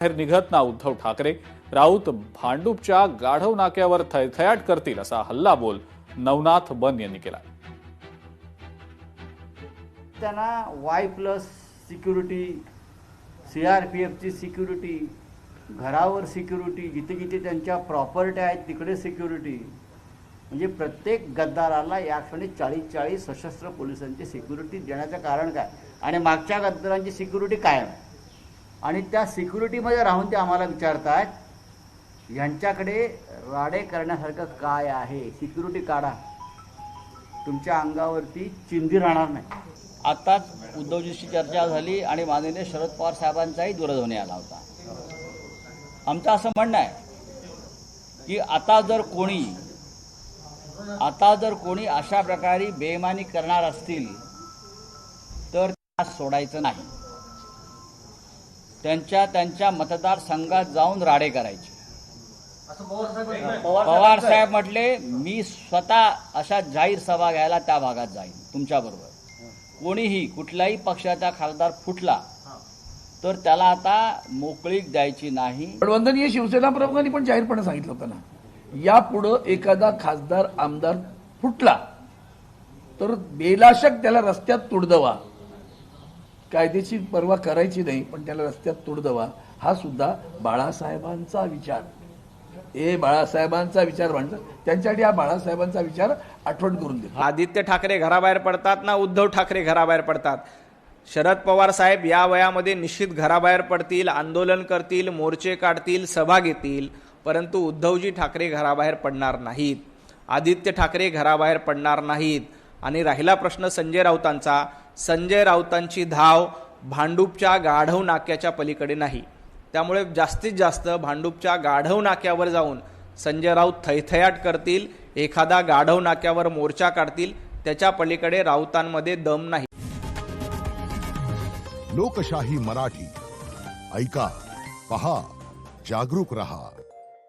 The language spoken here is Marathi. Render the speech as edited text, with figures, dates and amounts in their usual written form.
बाहेर निघत ना उद्धव ठाकरे. राऊत भांडूपच्या गाढव नाक्यावर थैथयाट करतील असा हल्लाबोल नवनाथ बन यांनी केला. त्यांना Y+ सिक्युरिटी, CRPFची सिक्युरिटी, घरावर सिक्युरिटी, जिथे जिथे त्यांच्या प्रॉपर्टी आहेत तिकडे सिक्युरिटी, म्हणजे प्रत्येक गद्दाराला या क्षणी 40 सशस्त्र पोलिसांची सिक्युरिटी देण्याचं कारण काय? आणि मागच्या गद्दारांची सिक्युरिटी कायम. आणि त्या सिक्युरिटीमध्ये राहून ते आम्हाला विचारतात यांच्याकडे राडे करण्यासारखं काय आहे? सिक्युरिटी काढा, तुमच्या अंगावरती चिंधी राहणार नाही. आताच उद्धवजीशी चर्चा झाली आणि माननीय शरद पवार साहेबांचाही दूरध्वनी आला होता. आमचं असं म्हणणं आहे की आता जर कोणी अशा प्रकारे बेईमानी करणार असतील तर त्यास सोडायचं नाही. त्यांच्या मतदारसंघात जाऊन राडे करायचे. पवार साहेब म्हटले मी स्वतः अशा जाहीर सभा घ्यायला त्या भागात जाईन तुमच्याबरोबर. कोणीही कुठल्याही पक्षाचा खासदार फुटला तर त्याला आता मोकळीक द्यायची नाही. वंदनीय शिवसेना प्रमुखांनी पण जाहीरपणे सांगितलं होतं ना, यापुढं एखादा खासदार आमदार फुटला तर बेलाशक त्याला रस्त्यात तुडदवा, कायदेची पर्वा करायची नाही पण त्याला रस्त्यात तुडदवा, हा सुद्धा बाळासाहेबांचा विचार. बाळासाहेबांचा विचार म्हणतात, त्यांच्यासाठी हा बाळासाहेबांचा विचार आठवण करून देतो. आदित्य ठाकरे घराबाहेर पडतात ना उद्धव ठाकरे घराबाहेर पडतात. शरद पवार साहेब या वयामध्ये निश्चित घराबाहेर पडतील, आंदोलन करतील, मोर्चे काढतील, सभा घेतील, परंतु उद्धवजी ठाकरे घराबाहेर पडणार नाहीत. आदित्य ठाकरे घराबाहेर पडणार नाहीत. आणि राहिला प्रश्न संजय राऊतांचा, संजय राऊतांची धाव भांडूपच्या गाढव नाक्याच्या पलीकडे नाही. त्यामुळे जास्तीत जास्त भांडूपच्या गाढव नाक्यावर जाऊन संजय राऊत थैथयाट करतील, एखादा गाढव नाक्यावर मोर्चा काढतील, त्याच्या पलीकडे राऊतांमध्ये दम नाही. लोकशाही मराठी ऐका, पहा, जागरूक रहा.